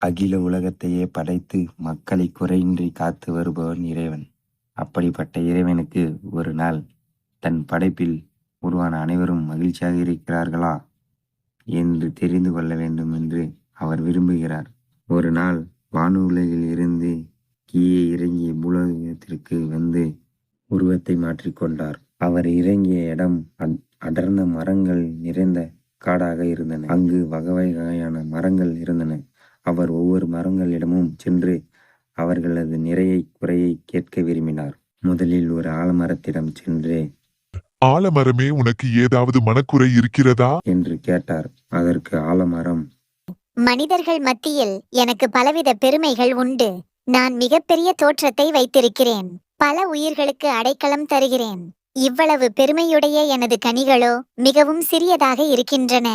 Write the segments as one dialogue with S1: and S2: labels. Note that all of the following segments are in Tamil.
S1: அகில உலகத்தையே படைத்து மக்களை குறையின்றி காத்து வருபவன் இறைவன். அப்படிப்பட்ட இறைவனுக்கு ஒரு நாள் தன் படைப்பில் உருவான அனைவரும் மகிழ்ச்சியாக இருக்கிறார்களா என்று தெரிந்து கொள்ள வேண்டும் என்று அவர் விரும்புகிறார். ஒரு நாள் வானுலகில் இருந்து கீழே இறங்கிய பூலோகத்திற்கு வந்து உருவத்தை மாற்றிக்கொண்டார். அவர் இறங்கிய இடம் அடர்ந்த மரங்கள் நிறைந்த காடாக இருந்தன. அங்கு வகை வகையான மரங்கள் இருந்தன. அவர் ஒவ்வொரு மரங்களிடமும் சென்று அவர்களது நிறையை குறையை கேட்க விரும்பினார். முதலில் ஒரு ஆலமரத்திடம் சென்று,
S2: ஆலமரமே, உனக்கு ஏதாவது மனக்குறை இருக்கிறதா
S1: என்று கேட்டார். அதற்கு ஆலமரம்,
S3: மனிதர்கள் மத்தியில் எனக்கு பலவித பெருமைகள் உண்டு. நான் மிகப்பெரிய தோற்றத்தை வைத்திருக்கிறேன். பல உயிர்களுக்கு அடைக்கலம் தருகிறேன். இவ்வளவு பெருமையுடைய எனது கனிகளோ மிகவும் சிறியதாக இருக்கின்றன.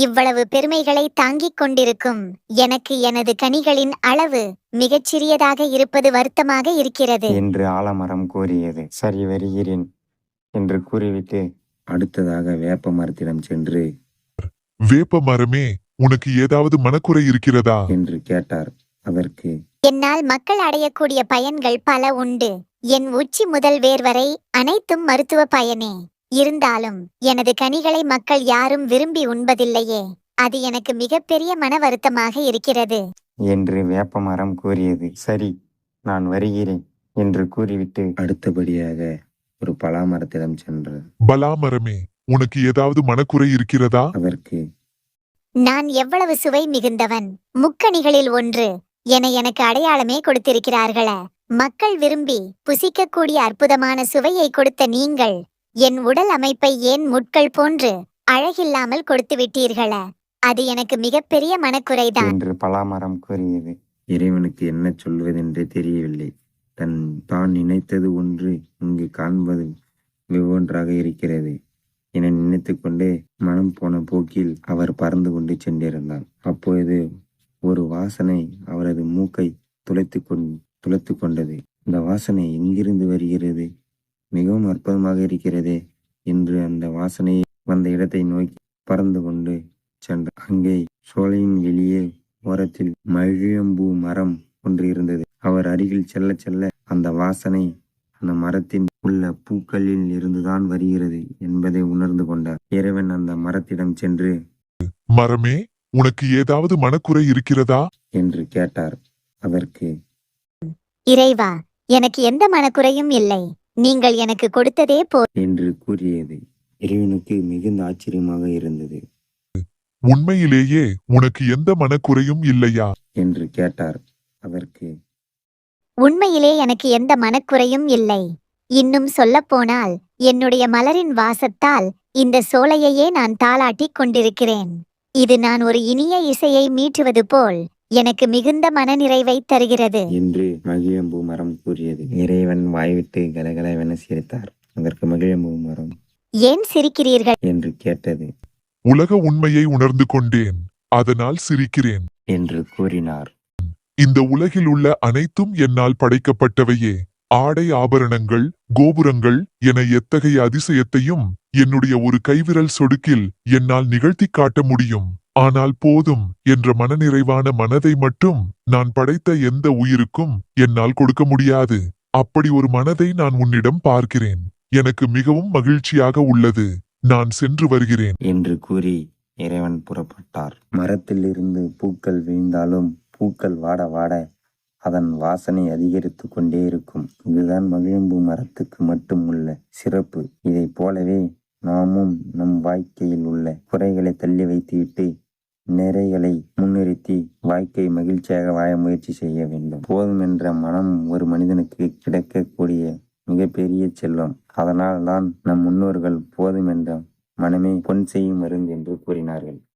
S3: இவ்வளவு பெருமைகளை தாங்கிக் கொண்டிருக்கும் எனக்கு எனது கனிகளின் அளவு மிகச் சிறியதாக இருப்பது வருத்தமாக இருக்கிறது
S1: என்று ஆலமரம் கூறியது. சரி, வருகிறேன் என்று கூறிவிட்டு அடுத்ததாக வேப்ப மரத்திடம் சென்று,
S2: வேப்ப மரமே, உனக்கு ஏதாவது மனக்குறை இருக்கிறதா
S1: என்று கேட்டார். அதற்கு,
S3: என்னால் மக்கள் அடையக்கூடிய பயன்கள் பல உண்டு. என் உச்சி முதல் வேர் வரை அனைத்தும் மருத்துவ பயனே. இருந்தாலும் எனது கனிகளை மக்கள் யாரும் விரும்பி உண்பதில்லையே. அது எனக்கு மிகப்பெரிய மன வருத்தமாக இருக்கிறது
S1: என்று வேப்ப மரம் கூறியது. சரி, நான் வருகிறேன் என்று கூறிவிட்டு அடுத்தபடியாக ஒரு பலாமரத்திடம் சென்றார்.
S2: பலாமரமே, உனக்கு ஏதாவது மனக்குறை இருக்கிறதா
S1: அதற்கு,
S3: நான் எவ்வளவு சுவை மிகுந்தவன். முக்கணிகளில் ஒன்று என எனக்கு அடையாளமே கொடுத்திருக்கிறார்களே. மக்கள் விரும்பி புசிக்கக்கூடிய அற்புதமான சுவையை கொடுத்த நீங்கள் என் உடல் அமைப்பை ஏன் முட்கள் போன்று அழகில்லாமல் கொடுத்து விட்டீர்களே. அது எனக்கு மிகப்பெரிய மனக்குறைதான்
S1: என்று பலாமரம் கூறியது. இறைவனுக்கு என்ன சொல்வதென்றே தெரியவில்லை. தான் நினைத்தது ஒன்று, இங்கு காண்பது வெவ்வொன்றாக இருக்கிறது என நினைத்து கொண்டே மனம் போன போக்கில் அவர் பறந்து கொண்டு சென்றிருந்தார். அப்பொழுது ஒரு வாசனை அவரது மூக்கை துளைத்து கொண்டது. இந்த வாசனை எங்கிருந்து வருகிறது? மிகவும் அற்புதமாக இருக்கிறதே என்று அந்த வாசனை வந்த இடத்தை நோக்கி பறந்து கொண்டு சென்றார். அங்கே சோலையின் வெளியே ஓரத்தில் மகிழம்பூ மரம் ஒன்று இருந்தது. அவர் அருகில் செல்ல செல்ல அந்த வாசனை அந்த மரத்தின் உள்ள பூக்களில் இருந்துதான் வருகிறது என்பதை உணர்ந்து கொண்டார். இறைவன் அந்த மரத்திடம் சென்று,
S2: மரமே, உனக்கு ஏதாவது மனக்குறை இருக்கிறதா
S1: என்று கேட்டார். அதற்கு,
S3: இறைவா, எனக்கு எந்த மனக்குறையும் இல்லை. நீங்கள் எனக்கு கொடுத்ததே
S1: என்று கூறியது. இறைவனுக்கு மிகுந்த ஆச்சரியமாக இருந்தது.
S2: உண்மையிலேயே உனக்கு எந்த மனக்குறையும் இல்லையா
S1: என்று கேட்டார். அதற்கு,
S3: உண்மையிலே எனக்கு எந்த மனக்குறையும் இல்லை. இன்னும் சொல்லப்போனால் என்னுடைய மலரின் வாசத்தால் இந்த சோலையையே நான் தாளாட்டிக் கொண்டிருக்கிறேன். இது நான் ஒரு இனிய இசையை மீட்டுவது போல் எனக்கு மிகுந்த மனநிறைவை தருகிறது
S1: என்று மகிழம்பூ மரம் கூறியது. இறைவன் வாய்விட்டு கலகலவென சிரித்தார். அதற்கு மகிழம்பூ மரம்,
S3: ஏன் சிரிக்கிறீர்கள்
S1: என்று கேட்டது.
S2: உலக உண்மையை உணர்ந்து கொண்டேன், அதனால் சிரிக்கிறேன்
S1: என்று கூறினார்.
S2: இந்த உலகில் உள்ள அனைத்தும் என்னால் படைக்கப்பட்டவையே. ஆடை, ஆபரணங்கள், கோபுரங்கள் என எத்தகைய அதிசயத்தையும் என்னுடைய ஒரு கைவிரல் சொடுக்கில் என்னால் நிகழ்த்தி காட்ட முடியும். ஆனால் போதும் என்ற மனநிறைவான மனதை மட்டும் நான் படைத்த எந்த உயிருக்கும் என்னால் கொடுக்க முடியாது. அப்படி ஒரு மனதை நான் உன்னிடம் பார்க்கிறேன். எனக்கு மிகவும் மகிழ்ச்சியாக உள்ளது. நான் சென்று வருகிறேன்
S1: என்று கூறி இறைவன் புறப்பட்டார். மரத்தில் இருந்து பூக்கள் விழுந்தாலும் பூக்கள் வாட வாட அதன் வாசனை அதிகரித்து கொண்டே இருக்கும். இதுதான் மகிழம்பூ மரத்துக்கு மட்டும் உள்ள சிறப்பு. இதை போலவே நாமும் நம் வாழ்க்கையில் உள்ள குறைகளை தள்ளி வைத்துவிட்டு நிறைகளை முன்னிறுத்தி வாழ்க்கை மகிழ்ச்சியாக வாழ முயற்சி செய்ய வேண்டும். போதும் என்ற மனம் ஒரு மனிதனுக்கு கிடைக்கக்கூடிய மிகப்பெரிய செல்வம். அதனால் தான் நம் முன்னோர்கள் போதும் என்ற மனமே பொன் செய்யும் மருந்து என்று கூறினார்கள்.